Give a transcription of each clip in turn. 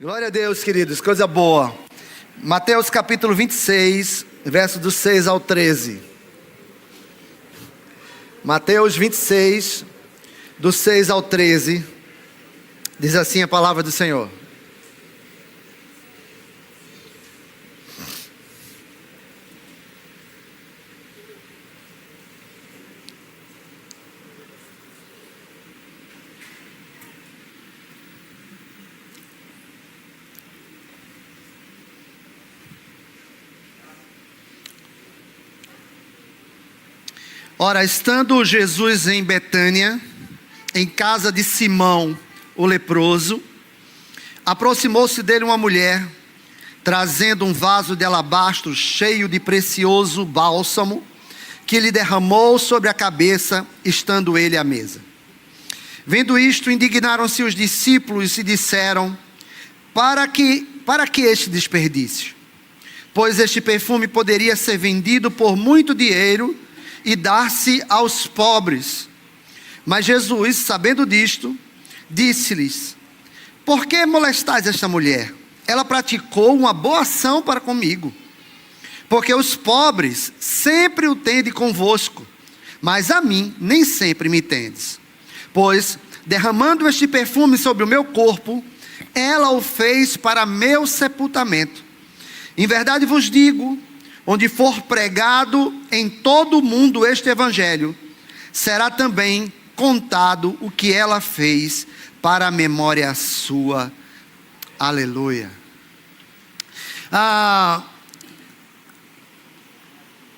Glória a Deus, queridos, coisa boa. Mateus capítulo 26, verso do 6 ao 13. Mateus 26, do 6 ao 13, diz assim a palavra do Senhor. Ora, estando Jesus em Betânia, em casa de Simão, o leproso, aproximou-se dele uma mulher, trazendo um vaso de alabastro cheio de precioso bálsamo, que lhe derramou sobre a cabeça, estando ele à mesa. Vendo isto, indignaram-se os discípulos e disseram: para que este desperdício? Pois este perfume poderia ser vendido por muito dinheiro e dar-se aos pobres. Mas Jesus, sabendo disto, disse-lhes: por que molestais esta mulher? Ela praticou uma boa ação para comigo. Porque os pobres sempre o tendes convosco, mas a mim nem sempre me tendes. Pois, derramando este perfume sobre o meu corpo, ela o fez para meu sepultamento. Em verdade vos digo, onde for pregado em todo o mundo este evangelho, será também contado o que ela fez para a memória sua. Aleluia.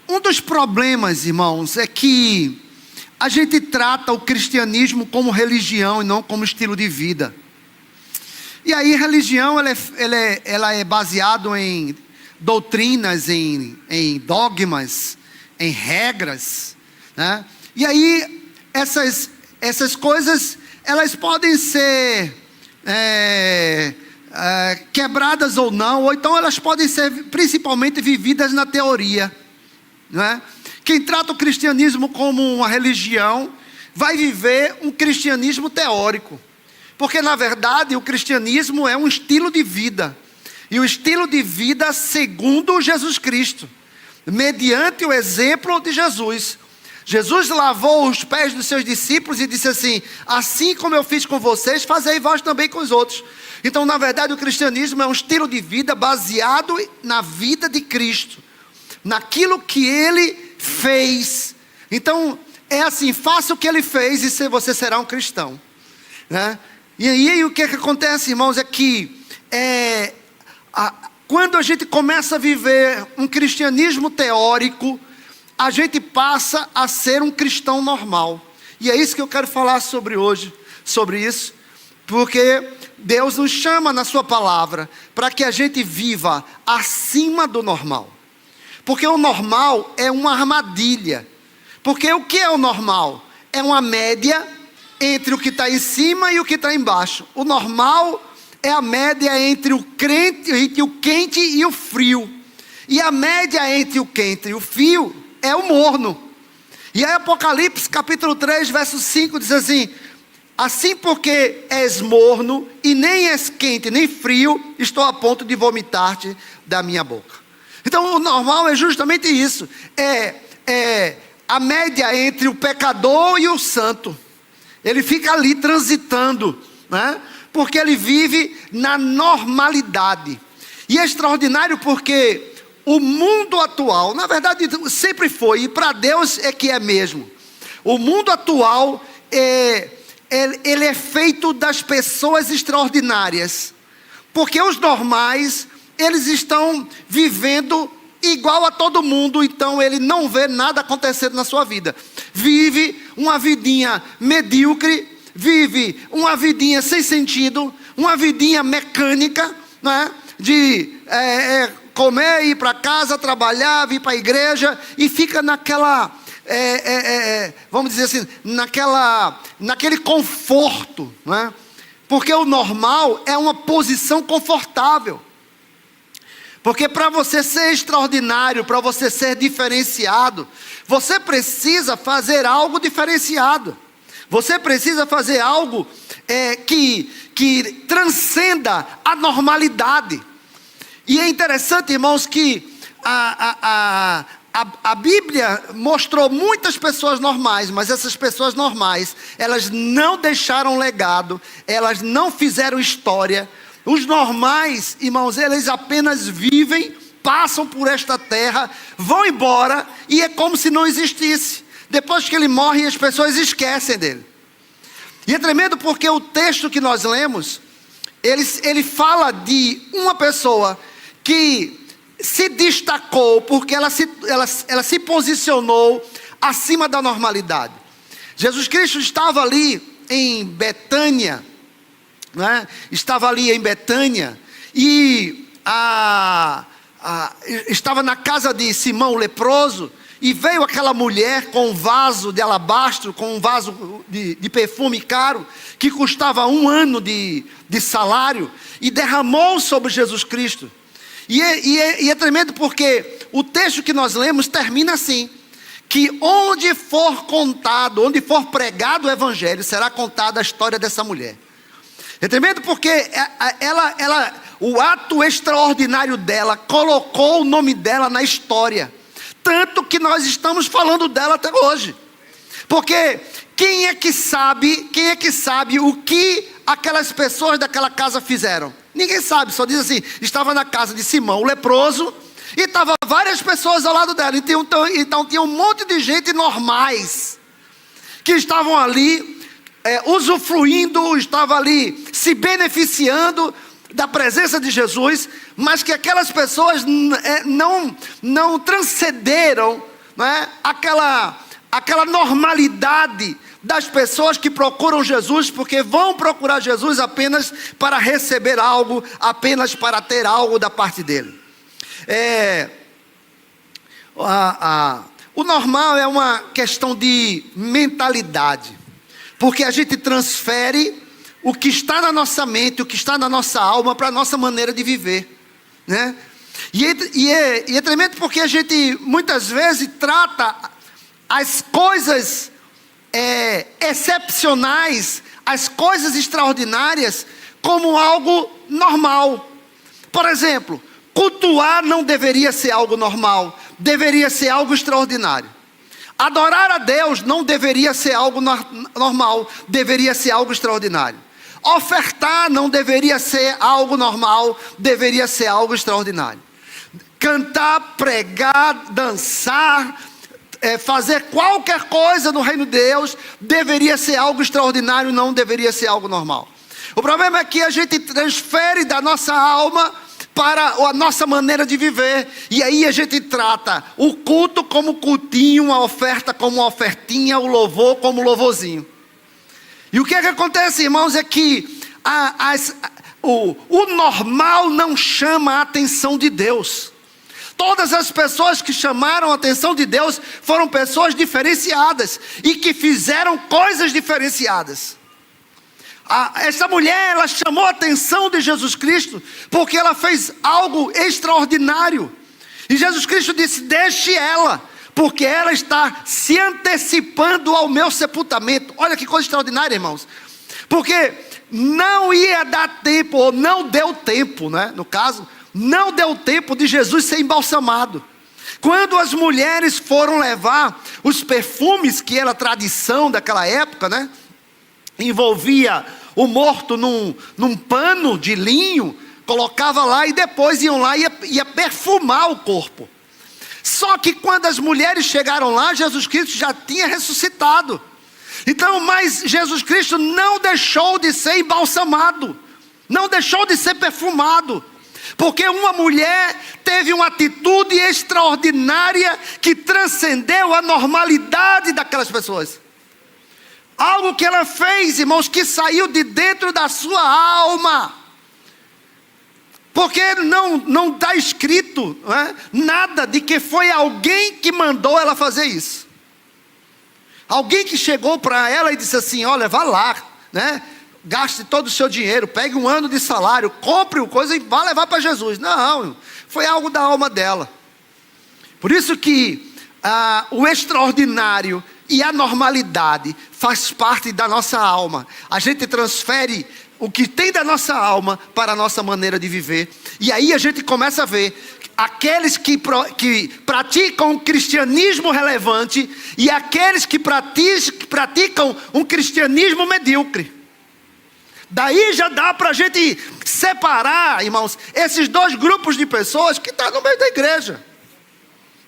Um dos problemas, irmãos, é que a gente trata o cristianismo como religião e não como estilo de vida. E aí religião ela é baseada em doutrinas, em dogmas, em regras, né? E aí essas coisas elas podem ser quebradas ou não, ou então elas podem ser principalmente vividas na teoria, né? Quem trata o cristianismo como uma religião vai viver um cristianismo teórico, porque na verdade o cristianismo é um estilo de vida. E o estilo de vida segundo Jesus Cristo, mediante o exemplo de Jesus. Jesus lavou os pés dos seus discípulos e disse assim: assim como eu fiz com vocês, fazei vós também com os outros. Então, na verdade, o cristianismo é um estilo de vida baseado na vida de Cristo, naquilo que Ele fez. Então, é assim: faça o que Ele fez e você será um cristão, né? E aí o que acontece, irmãos, é que quando a gente começa a viver um cristianismo teórico, a gente passa a ser um cristão normal. E é isso que eu quero falar sobre hoje, sobre isso, porque Deus nos chama na sua palavra para que a gente viva acima do normal. Porque o normal é uma armadilha. Porque o que é o normal? É uma média entre o que está em cima e o que está embaixo. O normal é a média entre o quente e o frio. E a média entre o quente e o frio é o morno. E aí Apocalipse capítulo 3, verso 5 diz assim: assim porque és morno e nem és quente nem frio, estou a ponto de vomitar-te da minha boca. Então o normal é justamente isso. É a média entre o pecador e o santo. Ele fica ali transitando, né? Porque ele vive na normalidade. E é extraordinário porque o mundo atual, na verdade sempre foi, e para Deus é que é mesmo. O mundo atual ele é feito das pessoas extraordinárias. Porque os normais, eles estão vivendo igual a todo mundo, então ele não vê nada acontecendo na sua vida. Vive uma vidinha medíocre, vive uma vidinha sem sentido, uma vidinha mecânica, né? De comer, ir para casa, trabalhar, vir para a igreja, e fica naquela, vamos dizer assim, naquele conforto, né? Porque o normal é uma posição confortável. Porque para você ser extraordinário, para você ser diferenciado, você precisa fazer algo diferenciado. Você precisa fazer algo que transcenda a normalidade. E é interessante, irmãos, que a Bíblia mostrou muitas pessoas normais, mas essas pessoas normais, elas não deixaram legado, elas não fizeram história. Os normais, irmãos, eles apenas vivem, passam por esta terra, vão embora, e é como se não existisse. Depois que ele morre, as pessoas esquecem dele. E é tremendo porque o texto que nós lemos, ele fala de uma pessoa que se destacou porque ela se posicionou acima da normalidade. Jesus Cristo estava ali em Betânia, né? Estava ali em Betânia e estava na casa de Simão o leproso, e veio aquela mulher com um vaso de alabastro, com um vaso de perfume caro, que custava 1 ano de salário, e derramou sobre Jesus Cristo. E é tremendo porque o texto que nós lemos termina assim: que onde for contado, onde for pregado o evangelho, será contada a história dessa mulher. É tremendo porque o ato extraordinário dela colocou o nome dela na história. Tanto que nós estamos falando dela até hoje. Porque quem é que sabe o que aquelas pessoas daquela casa fizeram? Ninguém sabe, só diz assim: estava na casa de Simão o leproso, e estavam várias pessoas ao lado dela. Então tinha um monte de gente normais, que estavam ali usufruindo, estavam ali se beneficiando da presença de Jesus, mas que aquelas pessoas não transcenderam, né, aquela normalidade das pessoas que procuram Jesus, porque vão procurar Jesus apenas para receber algo, apenas para ter algo da parte dele. O normal é uma questão de mentalidade, porque a gente transfere o que está na nossa mente, o que está na nossa alma, para a nossa maneira de viver, né? E é tremendo porque a gente muitas vezes trata as coisas excepcionais, as coisas extraordinárias, como algo normal. Por exemplo, cultuar não deveria ser algo normal, deveria ser algo extraordinário. Adorar a Deus não deveria ser algo normal, deveria ser algo extraordinário. Ofertar não deveria ser algo normal, deveria ser algo extraordinário. Cantar, pregar, dançar, fazer qualquer coisa no reino de Deus deveria ser algo extraordinário, não deveria ser algo normal. O problema é que a gente transfere da nossa alma para a nossa maneira de viver, e aí a gente trata o culto como cultinho, a oferta como uma ofertinha, o louvor como louvorzinho. E o que é que acontece, irmãos, é que o normal não chama a atenção de Deus. Todas as pessoas que chamaram a atenção de Deus foram pessoas diferenciadas e que fizeram coisas diferenciadas. Essa mulher, ela chamou a atenção de Jesus Cristo porque ela fez algo extraordinário. E Jesus Cristo disse: deixe ela, porque ela está se antecipando ao meu sepultamento. Olha que coisa extraordinária, irmãos. Porque não ia dar tempo, ou não deu tempo, né? No caso, não deu tempo de Jesus ser embalsamado. Quando as mulheres foram levar os perfumes, que era tradição daquela época, né? Envolvia o morto num pano de linho, colocava lá e depois iam lá e ia perfumar o corpo. Só que quando as mulheres chegaram lá, Jesus Cristo já tinha ressuscitado. Então, mas Jesus Cristo não deixou de ser embalsamado, não deixou de ser perfumado, porque uma mulher teve uma atitude extraordinária que transcendeu a normalidade daquelas pessoas. Algo que ela fez, irmãos, que saiu de dentro da sua alma. Porque não está escrito, né, nada de que foi alguém que mandou ela fazer isso. Alguém que chegou para ela e disse assim: olha, vá lá, né, gaste todo o seu dinheiro, pegue 1 ano de salário, compre coisa e vá levar para Jesus. Não, foi algo da alma dela. Por isso que o extraordinário E a normalidade faz parte da nossa alma. A gente transfere o que tem da nossa alma para a nossa maneira de viver. E aí a gente começa a ver aqueles que praticam um cristianismo relevante e aqueles que praticam um cristianismo medíocre. Daí já dá para a gente separar, irmãos, esses dois grupos de pessoas que estão no meio da igreja.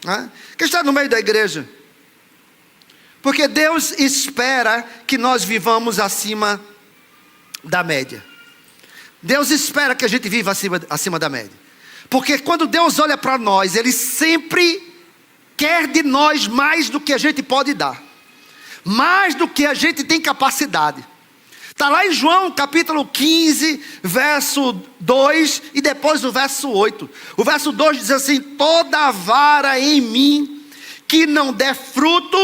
Né? Que está no meio da igreja. Porque Deus espera que nós vivamos acima da média. Deus espera que a gente viva acima da média. Porque quando Deus olha para nós, Ele sempre quer de nós mais do que a gente pode dar. Mais do que a gente tem capacidade. Está lá em João capítulo 15, verso 2 e depois do verso 8. O verso 2 diz assim: toda vara em mim que não der fruto,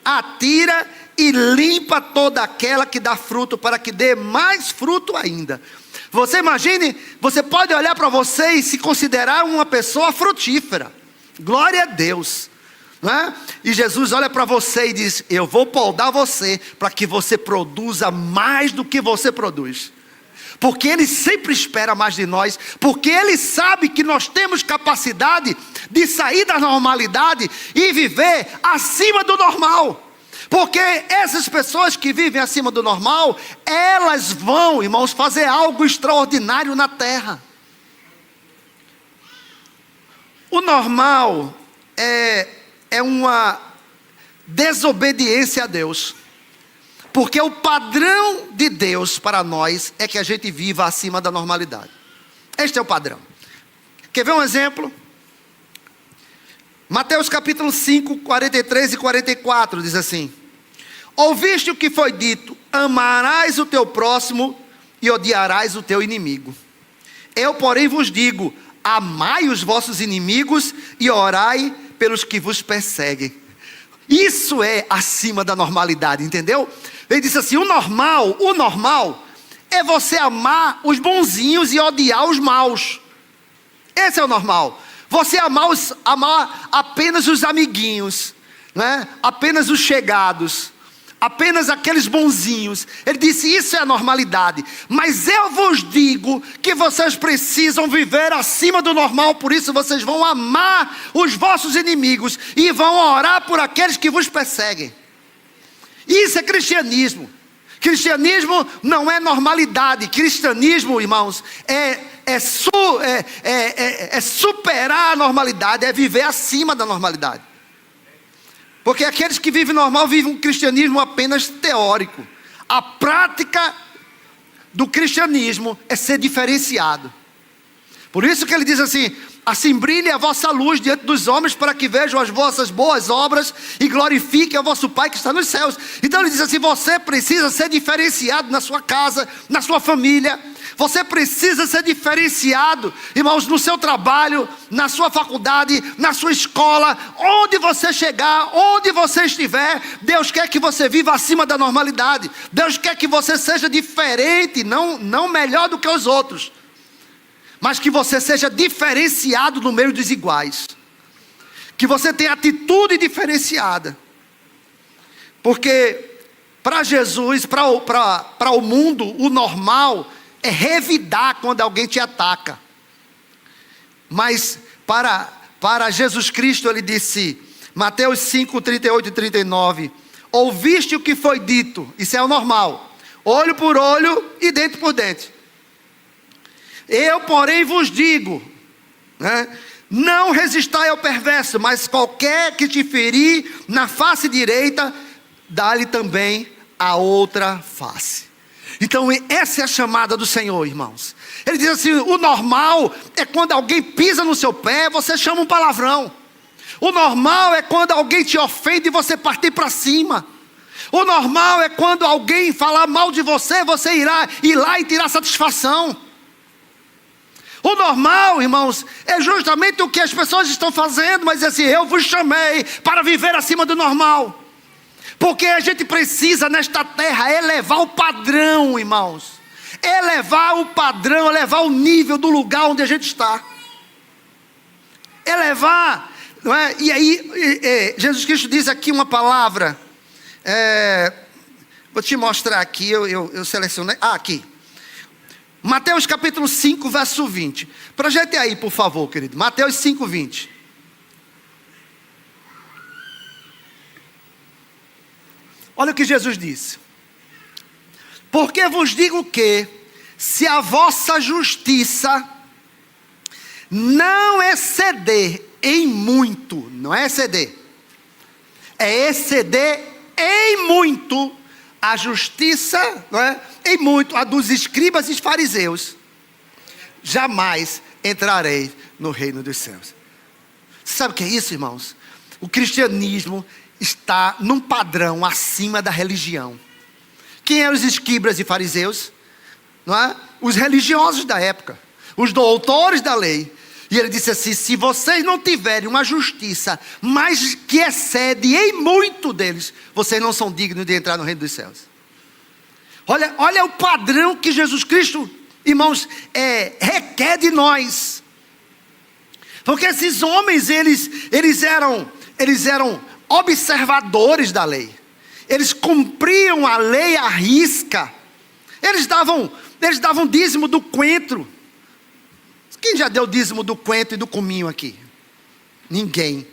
atira e limpa toda aquela que dá fruto, para que dê mais fruto ainda. Você imagine, você pode olhar para você e se considerar uma pessoa frutífera. Glória a Deus. Né? E Jesus olha para você e diz: eu vou podar você para que você produza mais do que você produz. Porque Ele sempre espera mais de nós. Porque Ele sabe que nós temos capacidade de sair da normalidade e viver acima do normal. Porque essas pessoas que vivem acima do normal, elas vão, irmãos, fazer algo extraordinário na terra. O normal é uma desobediência a Deus. Porque o padrão de Deus para nós é que a gente viva acima da normalidade. Este é o padrão. Quer ver um exemplo? Mateus capítulo 5, 43 e 44 diz assim: ouviste o que foi dito, amarás o teu próximo e odiarás o teu inimigo. Eu, porém, vos digo, amai os vossos inimigos e orai pelos que vos perseguem. Isso é acima da normalidade, entendeu? Ele disse assim: o normal é você amar os bonzinhos e odiar os maus. Esse é o normal. Você amar apenas os amiguinhos, né? Apenas os chegados, apenas aqueles bonzinhos. Ele disse: isso é a normalidade. Mas eu vos digo que vocês precisam viver acima do normal. Por isso vocês vão amar os vossos inimigos e vão orar por aqueles que vos perseguem. Isso é cristianismo. Cristianismo não é normalidade. Cristianismo, irmãos, é superar a normalidade, é viver acima da normalidade. Porque aqueles que vivem normal vivem um cristianismo apenas teórico. A prática do cristianismo é ser diferenciado. Por isso que ele diz assim: assim brilhe a vossa luz diante dos homens, para que vejam as vossas boas obras e glorifiquem a vosso Pai que está nos céus. Então ele diz assim: você precisa ser diferenciado na sua casa, na sua família. Você precisa ser diferenciado, irmãos, no seu trabalho, na sua faculdade, na sua escola, onde você chegar, onde você estiver. Deus quer que você viva acima da normalidade. Deus quer que você seja diferente, não melhor do que os outros, mas que você seja diferenciado no meio dos iguais. Que você tenha atitude diferenciada. Porque para Jesus, para o mundo, o normal é revidar quando alguém te ataca. Mas para Jesus Cristo ele disse, Mateus 5, 38 e 39, ouviste o que foi dito, isso é o normal, olho por olho e dente por dente. Eu, porém, vos digo, né, não resistai ao perverso, mas qualquer que te ferir na face direita, dá-lhe também a outra face. Então essa é a chamada do Senhor, irmãos. Ele diz assim: o normal é quando alguém pisa no seu pé, você chama um palavrão. O normal é quando alguém te ofende e você partir para cima. O normal é quando alguém falar mal de você, você irá ir lá e tirar satisfação. O normal, irmãos, é justamente o que as pessoas estão fazendo, mas assim, eu vos chamei para viver acima do normal. Porque a gente precisa nesta terra elevar o padrão, irmãos. Elevar o padrão, elevar o nível do lugar onde a gente está. Elevar, não é? E aí, Jesus Cristo diz aqui uma palavra Vou te mostrar aqui, eu selecionei. Aqui. Mateus capítulo 5, verso 20. Projete aí, por favor, querido. Mateus 5, 20. Olha o que Jesus disse. Porque vos digo que, se a vossa justiça não exceder em muito, não é exceder, é exceder em muito a justiça, não é? Em muito a dos escribas e fariseus, jamais entrarei no reino dos céus. Você sabe o que é isso, irmãos? O cristianismo está num padrão acima da religião. Quem eram os escribas e fariseus? Não é? Os religiosos da época, os doutores da lei. E ele disse assim: se vocês não tiverem uma justiça mais que excede em muito deles, vocês não são dignos de entrar no reino dos céus. Olha o padrão que Jesus Cristo, irmãos, requer de nós. Porque esses homens, eles eram observadores da lei. Eles cumpriam a lei à risca. Eles davam dízimo do coentro. Quem já deu dízimo do coentro e do cominho aqui? Ninguém.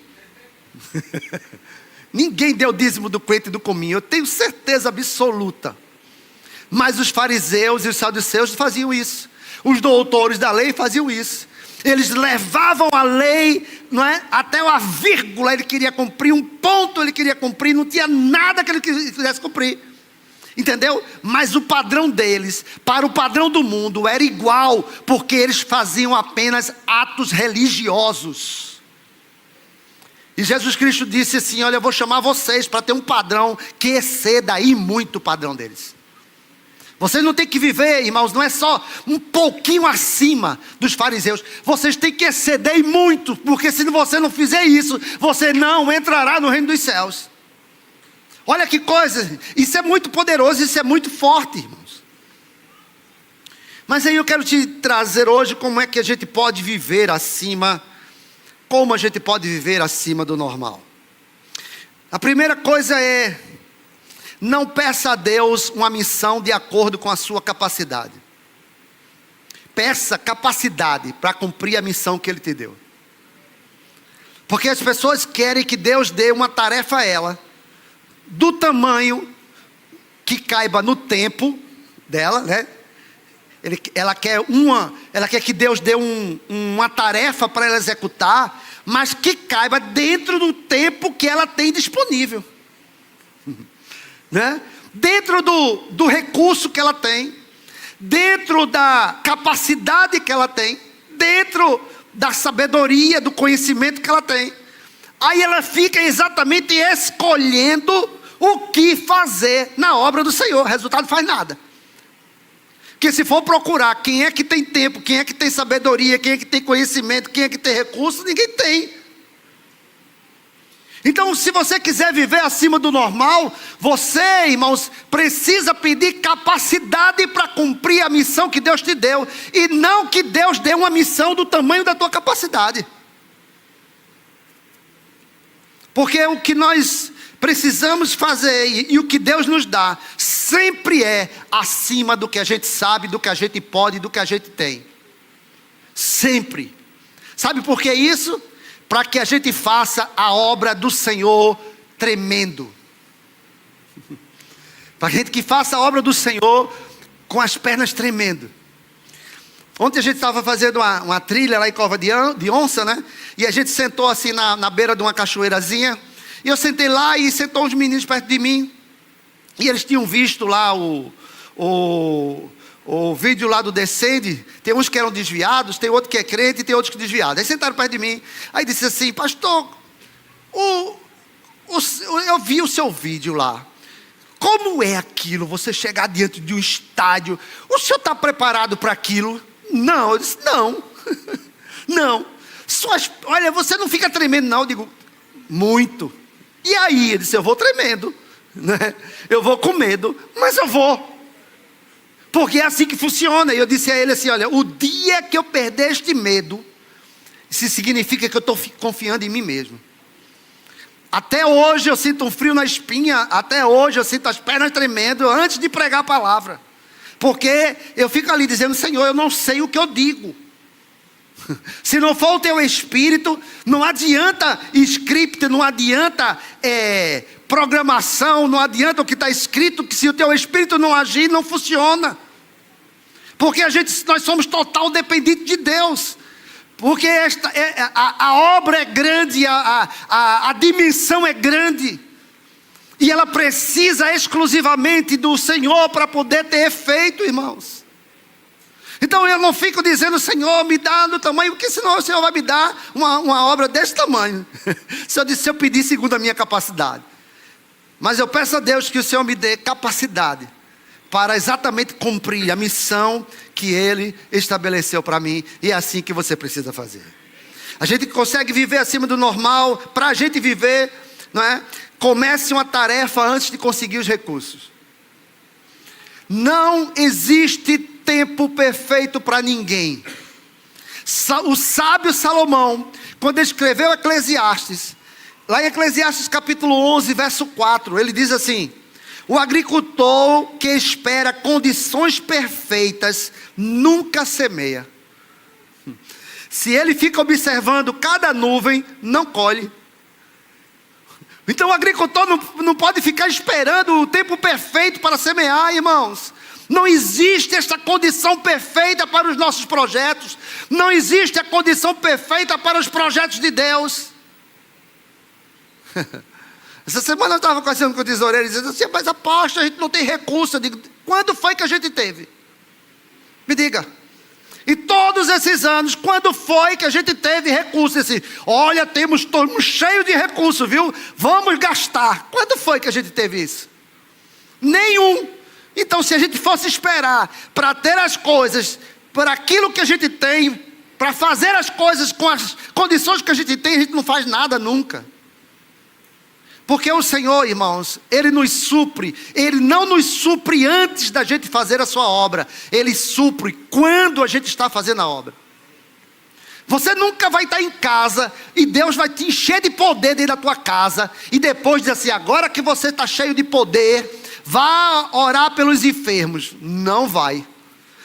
Ninguém deu dízimo do coentro e do cominho, eu tenho certeza absoluta. Mas os fariseus e os saduceus faziam isso. Os doutores da lei faziam isso. Eles levavam a lei, não é? Até uma vírgula ele queria cumprir, um ponto ele queria cumprir, não tinha nada que ele quisesse cumprir. Entendeu? Mas o padrão deles, para o padrão do mundo, era igual, porque eles faziam apenas atos religiosos. E Jesus Cristo disse assim: olha, eu vou chamar vocês para ter um padrão que exceda aí muito o padrão deles. Vocês não têm que viver, irmãos, não é só um pouquinho acima dos fariseus. Vocês têm que exceder muito, porque se você não fizer isso, você não entrará no reino dos céus. Olha que coisa, isso é muito poderoso, isso é muito forte, irmãos. Mas aí eu quero te trazer hoje como é que a gente pode viver acima, como a gente pode viver acima do normal. A primeira coisa é: não peça a Deus uma missão de acordo com a sua capacidade. Peça capacidade para cumprir a missão que Ele te deu. Porque as pessoas querem que Deus dê uma tarefa a ela, do tamanho que caiba no tempo dela, né? Ela quer que Deus dê uma tarefa para ela executar, mas que caiba dentro do tempo que ela tem disponível. Né? Dentro do recurso que ela tem, dentro da capacidade que ela tem, dentro da sabedoria, do conhecimento que ela tem. Aí ela fica exatamente escolhendo o que fazer na obra do Senhor. O resultado não faz nada. Porque se for procurar quem é que tem tempo, quem é que tem sabedoria, quem é que tem conhecimento, quem é que tem recurso, ninguém tem. Então, se você quiser viver acima do normal, você, irmãos, precisa pedir capacidade para cumprir a missão que Deus te deu, e não que Deus dê uma missão do tamanho da tua capacidade. Porque o que nós precisamos fazer e o que Deus nos dá sempre é acima do que a gente sabe, do que a gente pode, do que a gente tem. Sempre. Sabe por que isso? Para que a gente faça a obra do Senhor tremendo. Para a gente que faça a obra do Senhor com as pernas tremendo. Ontem a gente estava fazendo uma trilha lá em Cova de Onça, né? E a gente sentou assim na beira de uma cachoeirazinha. E eu sentei lá e sentou uns meninos perto de mim. E eles tinham visto lá o vídeo lá do Descende. Tem uns que eram desviados, tem outro que é crente e tem outros que desviados. Aí sentaram perto de mim. Aí disse assim: pastor, eu vi o seu vídeo lá. Como é aquilo, você chegar diante de um estádio? O senhor está preparado para aquilo? Não. Eu disse: não. Não. Olha, você não fica tremendo não. Eu digo: muito. E aí? Ele disse: eu vou tremendo, né? Eu vou com medo, mas eu vou. Porque é assim que funciona. E eu disse a ele assim: olha, o dia que eu perder este medo, isso significa que eu estou confiando em mim mesmo. Até hoje eu sinto um frio na espinha, até hoje eu sinto as pernas tremendo antes de pregar a palavra. Porque eu fico ali dizendo, Senhor, eu não sei o que eu digo. Se não for o teu Espírito, não adianta script, não adianta programação, não adianta o que está escrito, que se o teu Espírito não agir, não funciona. Porque nós somos total dependentes de Deus. Porque a obra é grande, a dimensão é grande. E ela precisa exclusivamente do Senhor para poder ter efeito, irmãos. Então eu não fico dizendo, Senhor, me dá do tamanho, porque senão o Senhor vai me dar uma obra desse tamanho. Se eu pedir segundo a minha capacidade. Mas eu peço a Deus que o Senhor me dê capacidade para exatamente cumprir a missão que Ele estabeleceu para mim. E é assim que você precisa fazer. A gente consegue viver acima do normal. Para a gente viver, não é? Comece uma tarefa antes de conseguir os recursos. Não existe tempo perfeito para ninguém. O sábio Salomão, quando escreveu Eclesiastes, lá em Eclesiastes capítulo 11, verso 4, ele diz assim: o agricultor que espera condições perfeitas nunca semeia. Se ele fica observando cada nuvem, não colhe. Então o agricultor não pode ficar esperando o tempo perfeito para semear, irmãos. Não existe esta condição perfeita para os nossos projetos. Não existe a condição perfeita para os projetos de Deus. Essa semana eu estava conversando com o tesoureiro, dizendo assim, mas aposto, a gente não tem recurso. Eu digo, quando foi que a gente teve? Me diga. E todos esses anos, quando foi que a gente teve recurso? Assim, olha, estamos cheios de recursos, viu? Vamos gastar. Quando foi que a gente teve isso? Nenhum. Então, se a gente fosse esperar para ter as coisas, por aquilo que a gente tem, para fazer as coisas com as condições que a gente tem, a gente não faz nada nunca. Porque o Senhor, irmãos, Ele nos supre. Ele não nos supre antes da gente fazer a sua obra. Ele supre quando a gente está fazendo a obra. Você nunca vai estar em casa e Deus vai te encher de poder dentro da tua casa. E depois dizer assim, agora que você está cheio de poder, vá orar pelos enfermos. Não vai.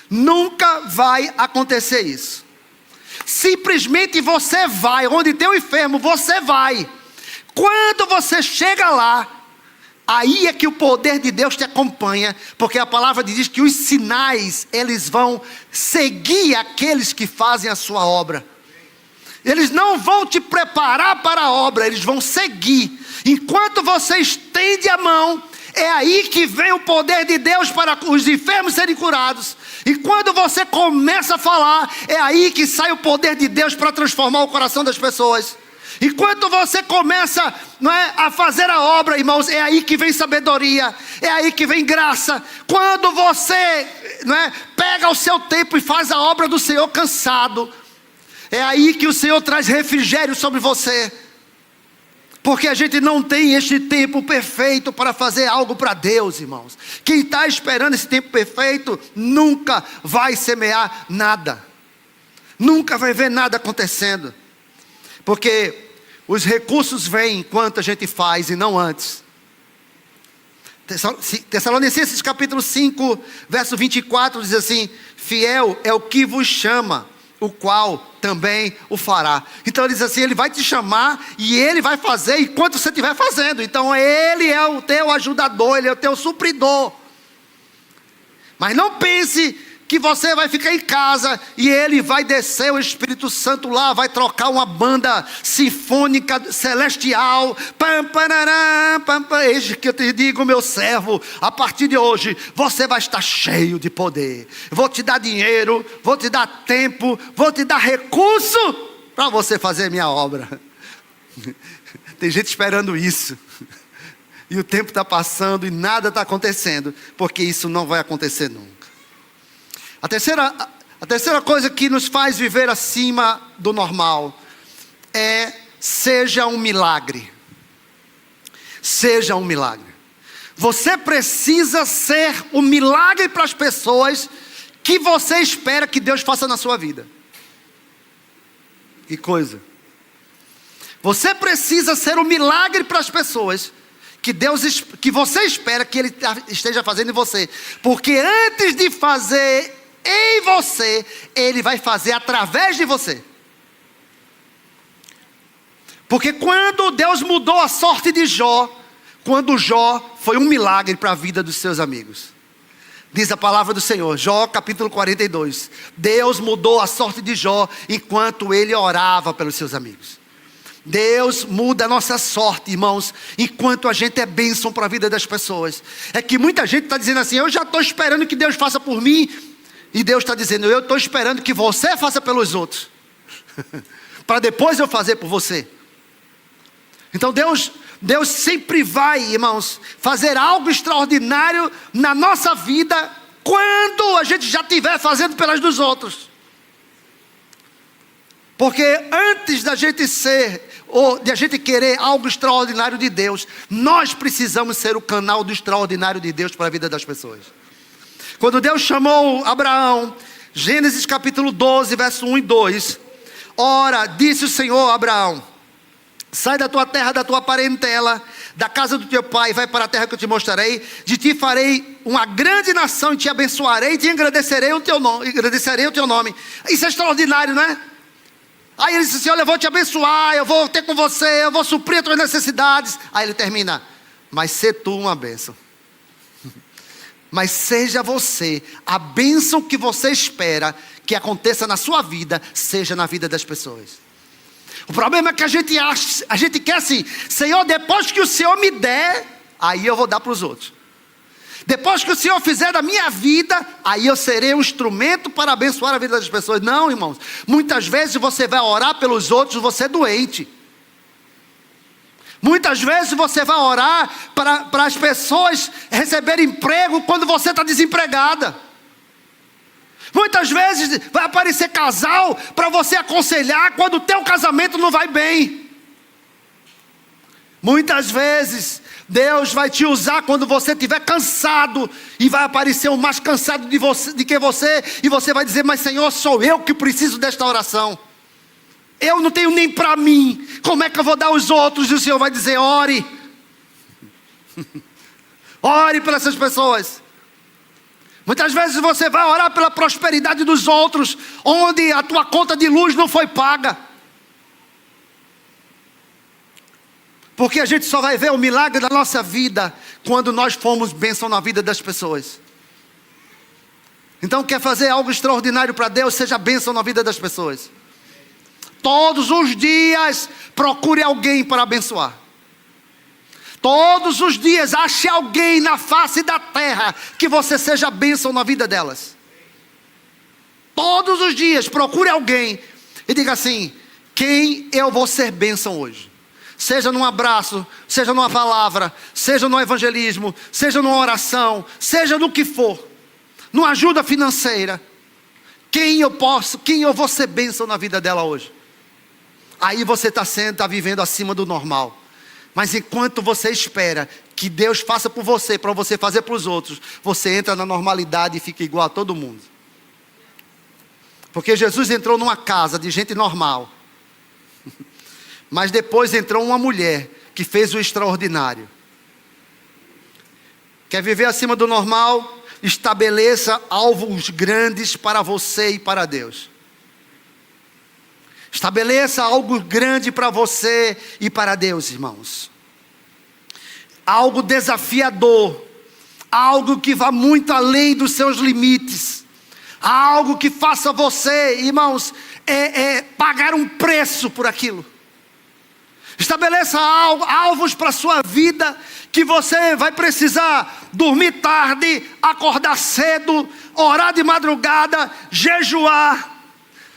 Nunca vai acontecer isso. Simplesmente você vai. Onde tem um enfermo, você vai. Quando você chega lá, aí é que o poder de Deus te acompanha, porque a palavra diz que os sinais, eles vão seguir aqueles que fazem a sua obra. Eles não vão te preparar para a obra, eles vão seguir. Enquanto você estende a mão, é aí que vem o poder de Deus para os enfermos serem curados. E quando você começa a falar, é aí que sai o poder de Deus para transformar o coração das pessoas. Enquanto você começa, não é, a fazer a obra, irmãos, é aí que vem sabedoria, é aí que vem graça. Quando você, não é, pega o seu tempo e faz a obra do Senhor cansado, é aí que o Senhor traz refrigério sobre você. Porque a gente não tem este tempo perfeito para fazer algo para Deus, irmãos. Quem está esperando esse tempo perfeito nunca vai semear nada, nunca vai ver nada acontecendo. Porque os recursos vêm enquanto a gente faz e não antes. Tessalonicenses capítulo 5, verso 24 diz assim: fiel é o que vos chama, o qual também o fará. Então ele diz assim, ele vai te chamar e ele vai fazer enquanto você estiver fazendo. Então ele é o teu ajudador, ele é o teu supridor. Mas não pense que você vai ficar em casa e ele vai descer o Espírito Santo lá, vai trocar uma banda sinfônica celestial. Eis que eu te digo, meu servo, a partir de hoje você vai estar cheio de poder. Vou te dar dinheiro, vou te dar tempo, vou te dar recurso para você fazer minha obra. Tem gente esperando isso. E o tempo está passando e nada está acontecendo, porque isso não vai acontecer nunca. A terceira coisa que nos faz viver acima do normal é: seja um milagre. Seja um milagre. Você precisa ser um milagre para as pessoas que você espera que Deus faça na sua vida. Que coisa. Você precisa ser um milagre para as pessoas que você espera que Ele esteja fazendo em você. Porque antes de fazer em você, Ele vai fazer através de você. Porque quando Deus mudou a sorte de Jó, quando Jó foi um milagre para a vida dos seus amigos. Diz a palavra do Senhor, Jó capítulo 42. Deus mudou a sorte de Jó enquanto ele orava pelos seus amigos. Deus muda a nossa sorte, irmãos, enquanto a gente é bênção para a vida das pessoas. É que muita gente está dizendo assim, eu já estou esperando que Deus faça por mim. E Deus está dizendo, eu estou esperando que você faça pelos outros. Para depois eu fazer por você. Então Deus sempre vai, irmãos, fazer algo extraordinário na nossa vida quando a gente já estiver fazendo pelas dos outros. Porque antes da gente ser, ou de a gente querer algo extraordinário de Deus, nós precisamos ser o canal do extraordinário de Deus para a vida das pessoas. Quando Deus chamou Abraão, Gênesis capítulo 12, verso 1 e 2. Ora, disse o Senhor a Abraão, sai da tua terra, da tua parentela, da casa do teu pai, vai para a terra que eu te mostrarei. De ti farei uma grande nação e te abençoarei e te engrandecerei o teu nome. Isso é extraordinário, não é? Aí ele disse assim, olha, eu vou te abençoar, eu vou ter com você, eu vou suprir as tuas necessidades. Aí ele termina, mas sê tu uma bênção. Mas seja você, a bênção que você espera que aconteça na sua vida, seja na vida das pessoas. O problema é que a gente quer assim, Senhor, depois que o Senhor me der, aí eu vou dar para os outros. Depois que o Senhor fizer da minha vida, aí eu serei um instrumento para abençoar a vida das pessoas. Não, irmãos, muitas vezes você vai orar pelos outros, você é doente. Muitas vezes você vai orar para as pessoas receberem emprego quando você está desempregada. Muitas vezes vai aparecer casal para você aconselhar quando o teu casamento não vai bem. Muitas vezes Deus vai te usar quando você estiver cansado e vai aparecer um mais cansado de que você, e você vai dizer, mas Senhor, sou eu que preciso desta oração. Eu não tenho nem para mim, como é que eu vou dar aos outros? E o Senhor vai dizer, ore. Ore para essas pessoas. Muitas vezes você vai orar pela prosperidade dos outros, onde a tua conta de luz não foi paga. Porque a gente só vai ver o milagre da nossa vida quando nós formos bênção na vida das pessoas. Então quer fazer algo extraordinário para Deus, seja bênção na vida das pessoas. Todos os dias procure alguém para abençoar. Todos os dias ache alguém na face da terra que você seja bênção na vida delas. Todos os dias procure alguém e diga assim, quem eu vou ser bênção hoje? Seja num abraço, seja numa palavra, seja no evangelismo, seja numa oração, seja no que for, numa ajuda financeira. Quem eu vou ser bênção na vida dela hoje? Aí você está vivendo acima do normal. Mas enquanto você espera que Deus faça por você, para você fazer para os outros, você entra na normalidade e fica igual a todo mundo. Porque Jesus entrou numa casa de gente normal. Mas depois entrou uma mulher que fez o extraordinário. Quer viver acima do normal? Estabeleça alvos grandes para você e para Deus. Estabeleça algo grande para você e para Deus, irmãos. Algo desafiador. Algo que vá muito além dos seus limites. Algo que faça você, irmãos, pagar um preço por aquilo. Estabeleça alvos para a sua vida, que você vai precisar dormir tarde, acordar cedo, orar de madrugada, jejuar,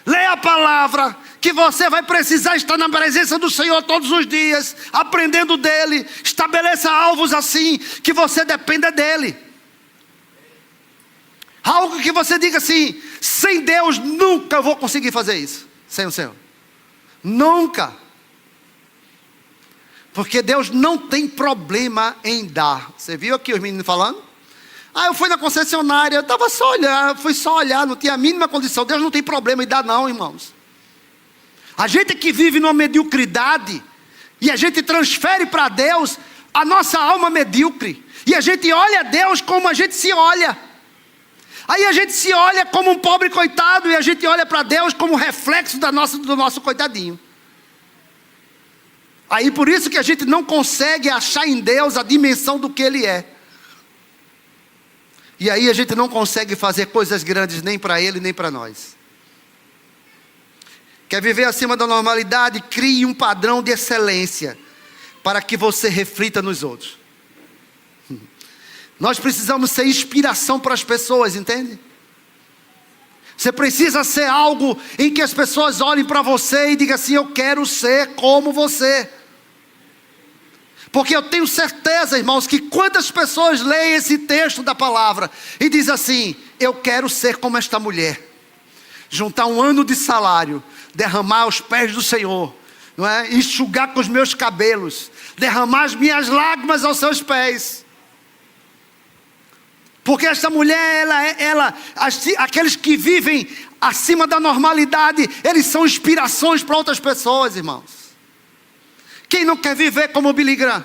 ler a palavra, que você vai precisar estar na presença do Senhor todos os dias, aprendendo dEle. Estabeleça alvos assim, que você dependa dEle. Algo que você diga assim, sem Deus nunca eu vou conseguir fazer isso, sem o Senhor. Nunca. Porque Deus não tem problema em dar. Você viu aqui os meninos falando? Eu fui na concessionária, eu estava só olhando, fui só olhar, não tinha a mínima condição. Deus não tem problema em dar não, irmãos. A gente que vive numa mediocridade, E a gente transfere para Deus a nossa alma medíocre. E a gente olha a Deus como a gente se olha. Aí a gente se olha como um pobre coitado e a gente olha para Deus como reflexo do nosso coitadinho. Aí por isso que a gente não consegue achar em Deus a dimensão do que Ele é. E aí a gente não consegue fazer coisas grandes nem para Ele nem para nós. Quer viver acima da normalidade? Crie um padrão de excelência para que você reflita nos outros. Nós precisamos ser inspiração para as pessoas, entende? Você precisa ser algo em que as pessoas olhem para você e digam assim: eu quero ser como você. Porque eu tenho certeza, irmãos, que quantas pessoas leem esse texto da palavra e dizem assim: eu quero ser como esta mulher. Juntar 1 ano de salário, derramar aos pés do Senhor, não é? Enxugar com os meus cabelos, derramar as minhas lágrimas aos seus pés. Porque esta mulher, aqueles que vivem acima da normalidade, eles são inspirações para outras pessoas, irmãos. Quem não quer viver como Billy Graham?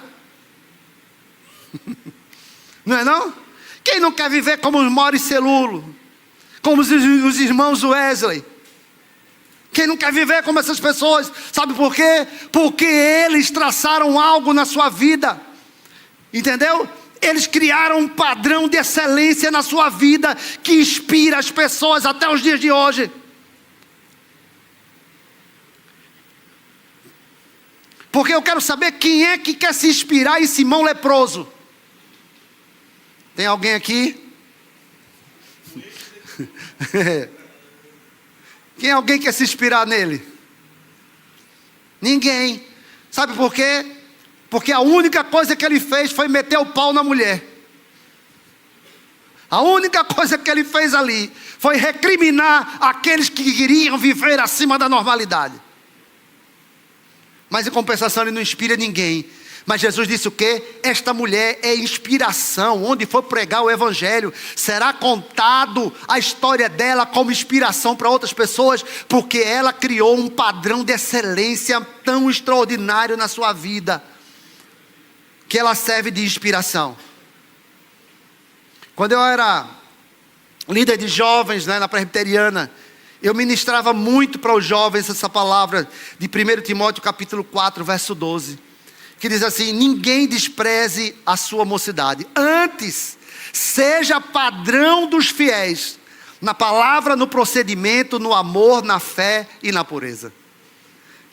Não é não? Quem não quer viver como os Maurice Celulo? Como os irmãos Wesley? Quem não quer viver como essas pessoas? Sabe por quê? Porque eles traçaram algo na sua vida. Entendeu? Eles criaram um padrão de excelência na sua vida que inspira as pessoas até os dias de hoje. Porque eu quero saber quem é que quer se inspirar em Simão leproso. Tem alguém aqui? Quem alguém quer se inspirar nele? Ninguém. Sabe por quê? Porque a única coisa que ele fez foi meter o pau na mulher. A única coisa que ele fez ali foi recriminar aqueles que queriam viver acima da normalidade. Mas em compensação ele não inspira ninguém. Mas Jesus disse o quê? Esta mulher é inspiração. Onde for pregar o evangelho, será contado a história dela como inspiração para outras pessoas, porque ela criou um padrão de excelência tão extraordinário na sua vida, que ela serve de inspiração. Quando eu era líder de jovens, na presbiteriana, eu ministrava muito para os jovens essa palavra de 1 Timóteo capítulo 4, verso 12, que diz assim: ninguém despreze a sua mocidade, antes seja padrão dos fiéis, na palavra, no procedimento, no amor, na fé e na pureza.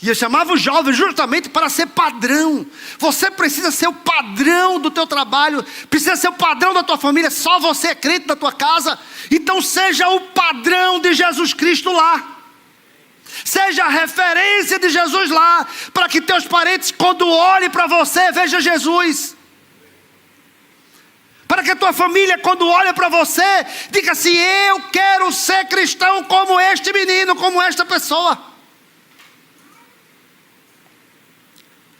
E eu chamava os jovens justamente para ser padrão. Você precisa ser o padrão do teu trabalho, precisa ser o padrão da tua família. Só você é crente da tua casa, então seja o padrão de Jesus Cristo lá. Seja a referência de Jesus lá, para que teus parentes, quando olhem para você, vejam Jesus. Para que a tua família, quando olha para você, diga assim: eu quero ser cristão como este menino, como esta pessoa.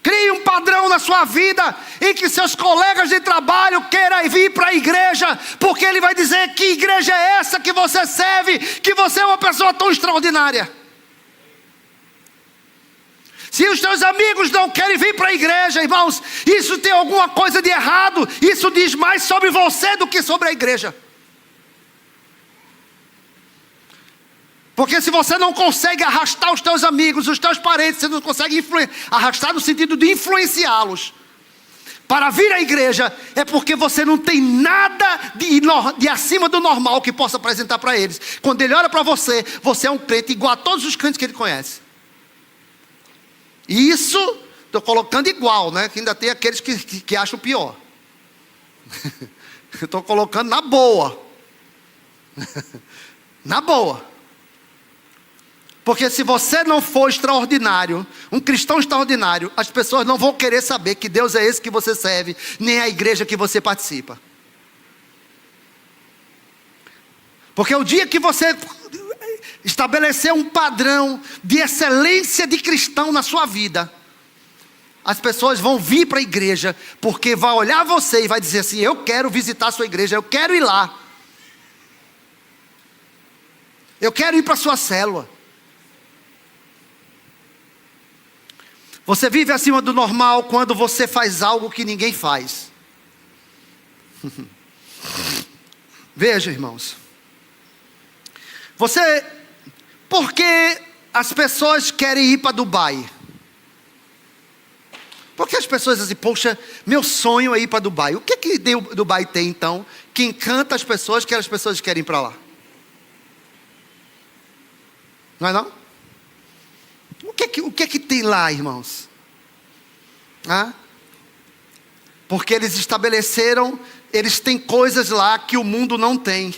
Crie um padrão na sua vida em que seus colegas de trabalho queiram vir para a igreja, porque ele vai dizer: que igreja é essa que você serve, que você é uma pessoa tão extraordinária. Se os teus amigos não querem vir para a igreja, irmãos, isso tem alguma coisa de errado. Isso diz mais sobre você do que sobre a igreja. Porque se você não consegue arrastar os teus amigos, os teus parentes, você não consegue arrastar no sentido de influenciá-los para vir à igreja, é porque você não tem nada de acima do normal que possa apresentar para eles. Quando ele olha para você, você é um crente igual a todos os crentes que ele conhece. E isso, estou colocando igual, que ainda tem aqueles que acham pior. Estou colocando na boa. Na boa. Porque se você não for extraordinário, um cristão extraordinário, as pessoas não vão querer saber que Deus é esse que você serve, nem a igreja que você participa. Porque o dia que você estabelecer um padrão de excelência de cristão na sua vida, as pessoas vão vir para a igreja, porque vai olhar você e vai dizer assim: eu quero visitar a sua igreja, eu quero ir lá, eu quero ir para a sua célula. Você vive acima do normal quando você faz algo que ninguém faz. Veja, irmãos. Por que as pessoas querem ir para Dubai? Por que as pessoas dizem, poxa, meu sonho é ir para Dubai? O que Dubai tem então, que encanta as pessoas, que as pessoas querem ir para lá? Não é não? O que tem lá, irmãos? Porque eles estabeleceram, eles têm coisas lá que o mundo não tem.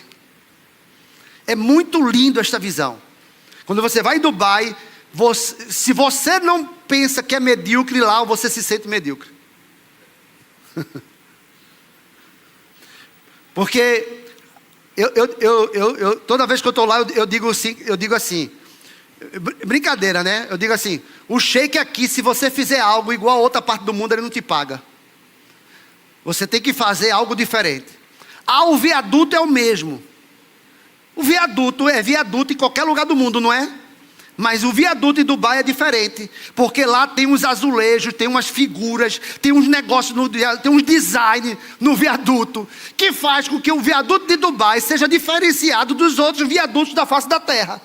É muito lindo esta visão. Quando você vai em Dubai, se você não pensa que é medíocre lá, você se sente medíocre. Porque toda vez que eu estou lá, eu digo assim, brincadeira, né? Eu digo assim, o sheik aqui, se você fizer algo igual a outra parte do mundo, ele não te paga. Você tem que fazer algo diferente. O viaduto é o mesmo. O viaduto é viaduto em qualquer lugar do mundo, não é? Mas o viaduto em Dubai é diferente, porque lá tem uns azulejos, tem umas figuras, tem uns negócios, tem uns design no viaduto, que faz com que o viaduto de Dubai seja diferenciado dos outros viadutos da face da terra.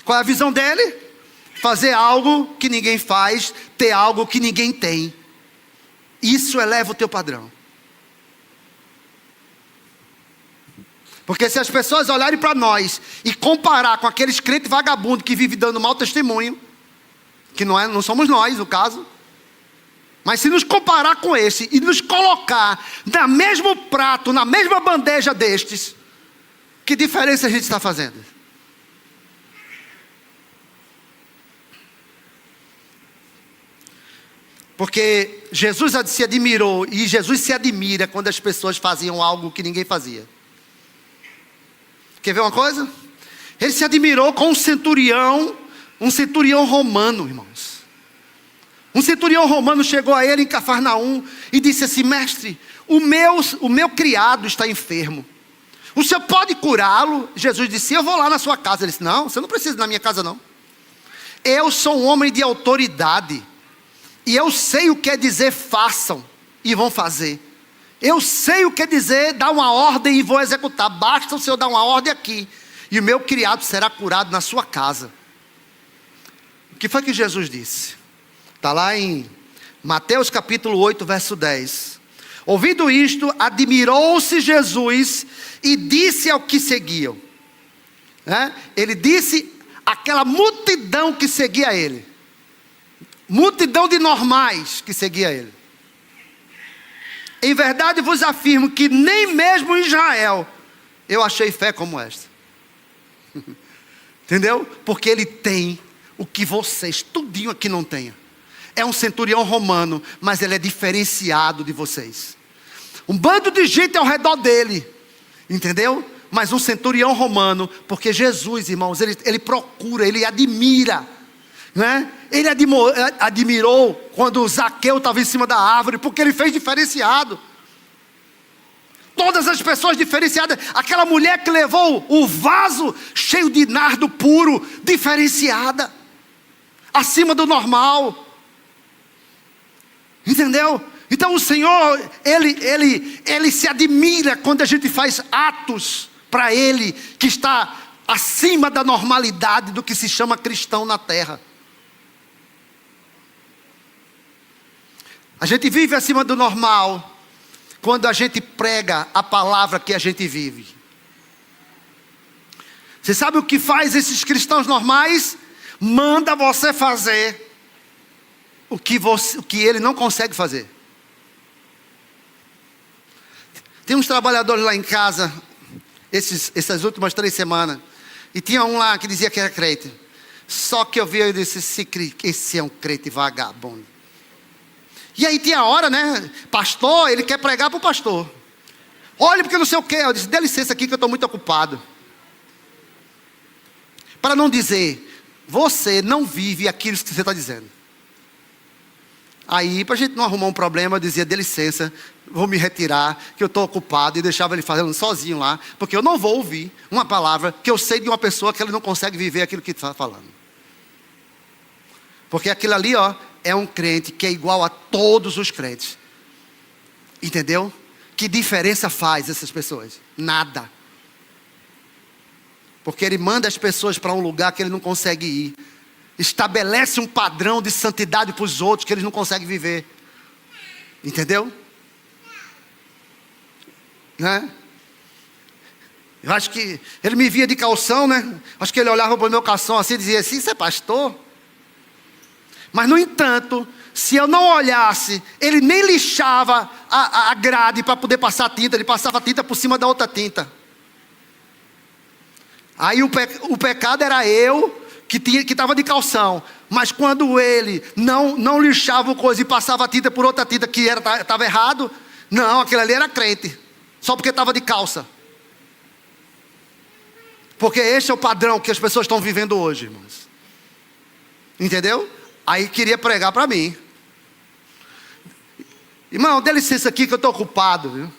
Qual é a visão dele? Fazer algo que ninguém faz, ter algo que ninguém tem. Isso eleva o teu padrão. Porque se as pessoas olharem para nós e comparar com aqueles crentes vagabundos que vivem dando mau testemunho, que não somos nós no caso, mas se nos comparar com esse e nos colocar no mesmo prato, na mesma bandeja destes, que diferença a gente está fazendo? Porque Jesus se admirou, e Jesus se admira quando as pessoas faziam algo que ninguém fazia. Quer ver uma coisa? Ele se admirou com um centurião romano, irmãos. Um centurião romano chegou a ele em Cafarnaum e disse assim, mestre, o meu criado está enfermo. O senhor pode curá-lo? Jesus disse, eu vou lá na sua casa. Ele disse, não, você não precisa ir na minha casa não. Eu sou um homem de autoridade. E eu sei o que é dizer façam e vão fazer. Eu sei o que é dizer dar uma ordem e vou executar. Basta o Senhor dar uma ordem aqui. E o meu criado será curado na sua casa. O que foi que Jesus disse? Está lá em Mateus capítulo 8, verso 10. Ouvindo isto, admirou-se Jesus e disse ao que seguiam. Ele disse àquela multidão que seguia ele. Multidão de normais que seguia ele. Em verdade vos afirmo que nem mesmo em Israel eu achei fé como esta. Entendeu? Porque ele tem o que vocês, tudinho aqui não tenham. É um centurião romano, mas ele é diferenciado de vocês. Um bando de gente ao redor dele, entendeu? Mas um centurião romano, porque Jesus, irmãos, ele procura, ele admira, né? Ele admirou quando Zaqueu estava em cima da árvore, porque ele fez diferenciado. Todas as pessoas diferenciadas. Aquela mulher que levou o vaso cheio de nardo puro, diferenciada, acima do normal. Entendeu? Então o Senhor, Ele se admira quando a gente faz atos para Ele, que está acima da normalidade do que se chama cristão na terra. A gente vive acima do normal quando a gente prega a palavra que a gente vive. Você sabe o que faz esses cristãos normais? Manda você fazer o que ele não consegue fazer. Tem uns trabalhadores lá em casa, essas últimas 3 semanas, e tinha um lá que dizia que era crente. Só que eu vi e disse, esse é um crente vagabundo. E aí tinha a hora, né? Pastor, ele quer pregar para o pastor. Olha, porque não sei o que. Eu disse, dê licença aqui que eu estou muito ocupado. Para não dizer, você não vive aquilo que você está dizendo. Aí, para a gente não arrumar um problema, eu dizia, dê licença, vou me retirar, que eu estou ocupado. E deixava ele fazendo sozinho lá. Porque eu não vou ouvir uma palavra que eu sei de uma pessoa que ele não consegue viver aquilo que está falando. Porque aquilo ali, ó, é um crente que é igual a todos os crentes. Entendeu? Que diferença faz essas pessoas? Nada. Porque ele manda as pessoas para um lugar que ele não consegue ir. Estabelece um padrão de santidade para os outros que eles não conseguem viver. Entendeu? Né? Eu acho que ele me via de calção, né? Acho que ele olhava para o meu calção assim e dizia assim: você é pastor? Mas no entanto, se eu não olhasse, ele nem lixava a grade para poder passar tinta. Ele passava tinta por cima da outra tinta. Aí o pecado era eu que estava de calção. Mas quando ele não lixava o coisa e passava tinta por outra tinta que estava errado, não, aquele ali era crente. Só porque estava de calça. Porque esse é o padrão que as pessoas estão vivendo hoje, irmãos. Entendeu? Aí queria pregar para mim. Irmão, dê licença aqui que eu estou ocupado, viu?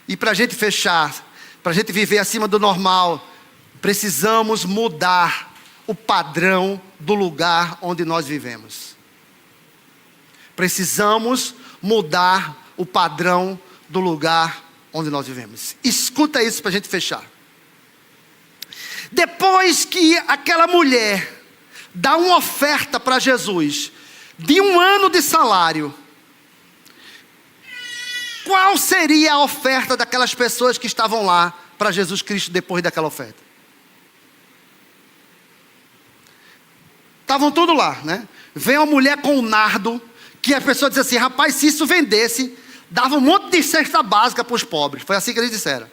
E para a gente fechar, para a gente viver acima do normal, precisamos mudar o padrão do lugar onde nós vivemos. Precisamos mudar o padrão do lugar onde nós vivemos. Escuta isso para a gente fechar. Depois que aquela mulher dá uma oferta para Jesus de 1 ano de salário, qual seria a oferta daquelas pessoas que estavam lá para Jesus Cristo depois daquela oferta? Estavam tudo lá, né? Vem uma mulher com um nardo, que a pessoa diz assim: rapaz, se isso vendesse, dava um monte de cesta básica para os pobres. Foi assim que eles disseram.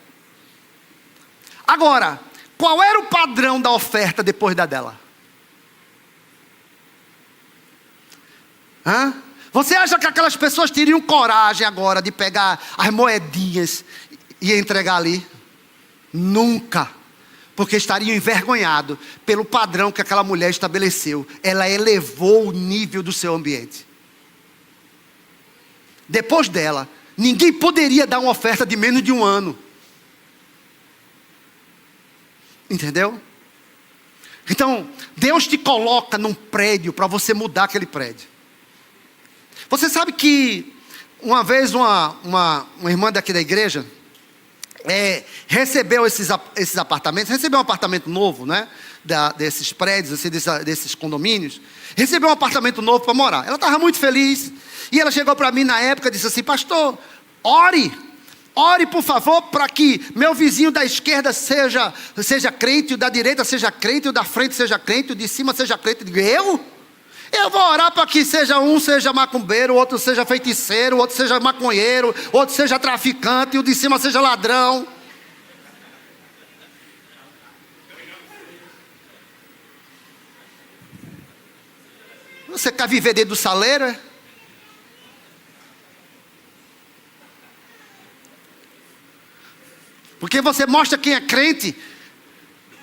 Agora, qual era o padrão da oferta depois da dela? Você acha que aquelas pessoas teriam coragem agora de pegar as moedinhas e entregar ali? Nunca. Porque estariam envergonhados pelo padrão que aquela mulher estabeleceu. Ela elevou o nível do seu ambiente. Depois dela, ninguém poderia dar uma oferta de menos de 1 ano. Entendeu? Então, Deus te coloca num prédio para você mudar aquele prédio. Você sabe que uma vez uma irmã daqui da igreja recebeu esses apartamentos, recebeu um apartamento novo, né? Desses prédios, assim, desses condomínios. Recebeu um apartamento novo para morar. Ela estava muito feliz. E ela chegou para mim na época e disse assim: pastor, ore por favor para que meu vizinho da esquerda seja crente, o da direita seja crente, o da frente seja crente, o de cima seja crente. Eu digo: eu vou orar para que um seja macumbeiro, o outro seja feiticeiro, o outro seja maconheiro, o outro seja traficante, e o de cima seja ladrão. Você quer viver dentro do saleiro, é? Porque você mostra quem é crente,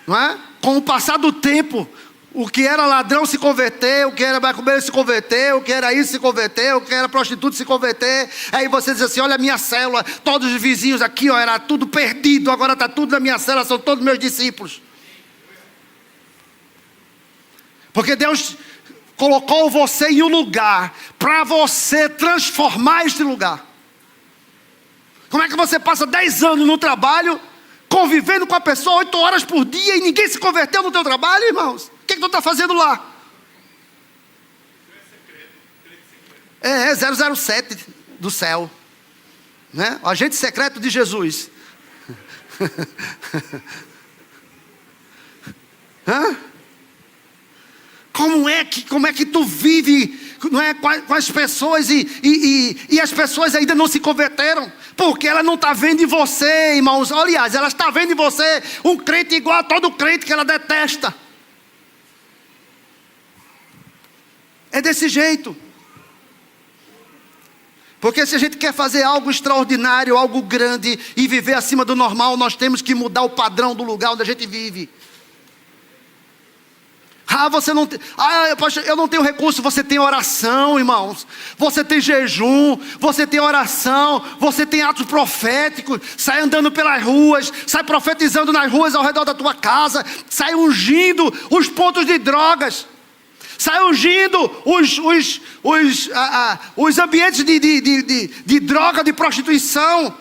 não é? Com o passar do tempo, o que era ladrão se converteu, o que era macumbeiro se converteu, o que era isso se converteu, o que era prostituto se converter. Aí você diz assim: olha a minha célula, todos os vizinhos aqui, ó, era tudo perdido, agora está tudo na minha célula, são todos meus discípulos. Porque Deus colocou você em um lugar para você transformar este lugar. Como é que você passa 10 anos no trabalho, convivendo com a pessoa 8 horas por dia e ninguém se converteu no teu trabalho, irmãos? O que tu está fazendo lá? 007 do céu, né? O agente secreto de Jesus. Como é que tu vive, não é, com as pessoas e as pessoas ainda não se converteram? Porque ela não está vendo em você, irmãos. Aliás, ela está vendo em você um crente igual a todo crente que ela detesta. É desse jeito. Porque se a gente quer fazer algo extraordinário, algo grande e viver acima do normal, nós temos que mudar o padrão do lugar onde a gente vive. você não tem, pastor, eu não tenho recurso. Você tem oração, irmãos. Você tem jejum, você tem oração, você tem atos proféticos. Sai andando pelas ruas, sai profetizando nas ruas ao redor da tua casa, sai ungindo os pontos de drogas, sai ungindo os ambientes de droga, de prostituição.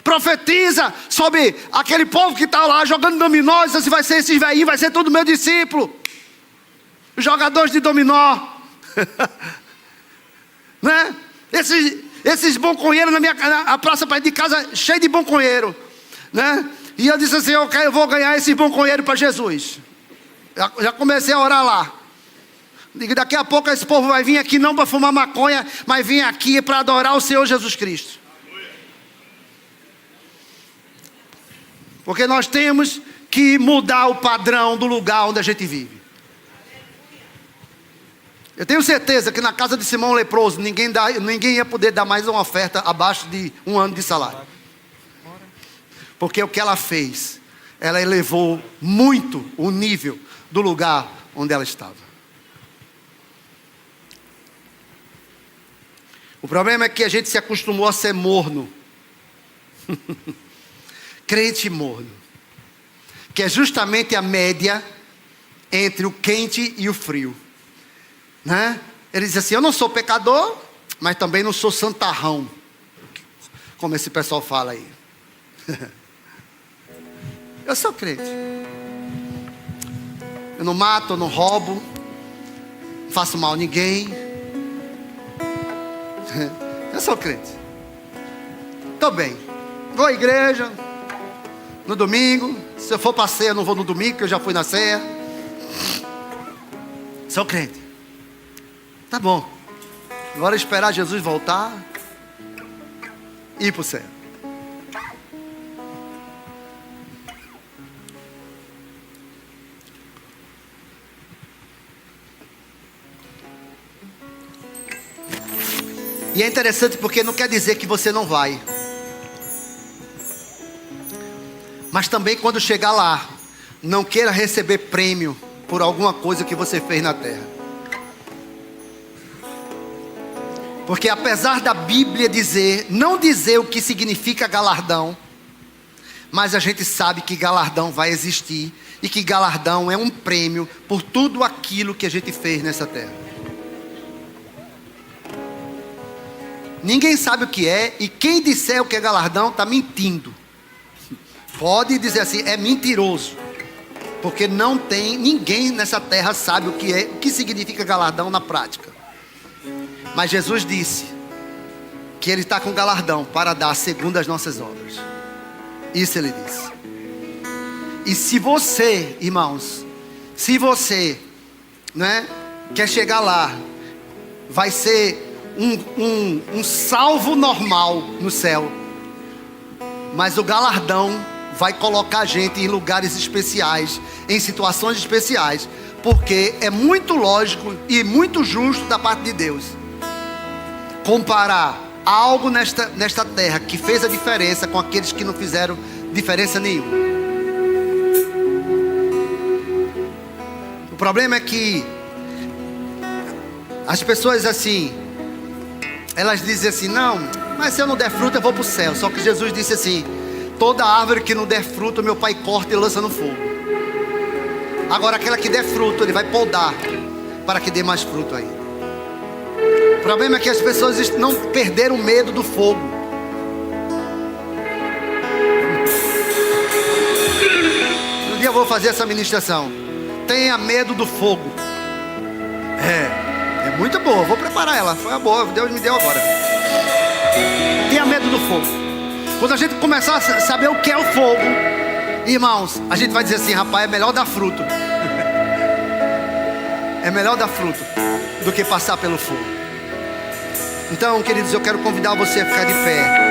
Profetiza sobre aquele povo que está lá jogando dominó. Diz assim: vai ser esses velhinhos, vai ser tudo meu discípulo. Os jogadores de dominó. Né? Esses bonconheiros a praça perto de casa cheia de bonconheiro, né? E eu disse assim: eu vou ganhar esses bonconheiros para Jesus. Já comecei a orar lá. Digo, daqui a pouco esse povo vai vir aqui não para fumar maconha, mas vir aqui para adorar o Senhor Jesus Cristo. Porque nós temos que mudar o padrão do lugar onde a gente vive. Eu tenho certeza que na casa de Simão leproso ninguém ia poder dar mais uma oferta abaixo de 1 ano de salário. Porque o que ela fez, ela elevou muito o nível do lugar onde ela estava. O problema é que a gente se acostumou a ser morno. Crente morno, que é justamente a média entre o quente e o frio, né? Ele diz assim: eu não sou pecador, mas também não sou santarrão, como esse pessoal fala aí. Eu sou crente. Eu não mato, eu não roubo, não faço mal a ninguém. Eu sou crente. Estou bem, vou à igreja no domingo. Se eu for para a ceia, eu não vou no domingo, porque eu já fui na ceia. Sou crente. Tá bom. Agora é esperar Jesus voltar e ir para o céu. E é interessante porque não quer dizer que você não vai. Mas também quando chegar lá, não queira receber prêmio por alguma coisa que você fez na terra. Porque apesar da Bíblia não dizer o que significa galardão, mas a gente sabe que galardão vai existir e que galardão é um prêmio por tudo aquilo que a gente fez nessa terra. Ninguém sabe o que é, e quem disser o que é galardão está mentindo. Pode dizer assim: é mentiroso, porque não tem ninguém nessa terra sabe o que significa galardão na prática. Mas Jesus disse que Ele está com galardão para dar segundo as nossas obras. Isso Ele disse. E se você, irmãos, né, quer chegar lá, vai ser um salvo normal no céu, mas o galardão vai colocar a gente em lugares especiais, em situações especiais, porque é muito lógico e muito justo da parte de Deus comparar algo nesta terra que fez a diferença com aqueles que não fizeram diferença nenhuma. O problema é que as pessoas assim, elas dizem assim: não, mas se eu não der fruto eu vou para o céu. Só que Jesus disse assim: toda árvore que não der fruto, meu Pai corta e lança no fogo. Agora aquela que der fruto, Ele vai podar para que dê mais fruto ainda. O problema é que as pessoas não perderam o medo do fogo. Um dia eu vou fazer essa ministração: tenha medo do fogo. É muito boa, vou preparar ela. Foi a boa, Deus me deu agora. Tenha medo do fogo. Quando a gente começar a saber o que é o fogo, irmãos, a gente vai dizer assim: rapaz, é melhor dar fruto. É melhor dar fruto do que passar pelo fogo. Então, queridos, eu quero convidar você a ficar de pé.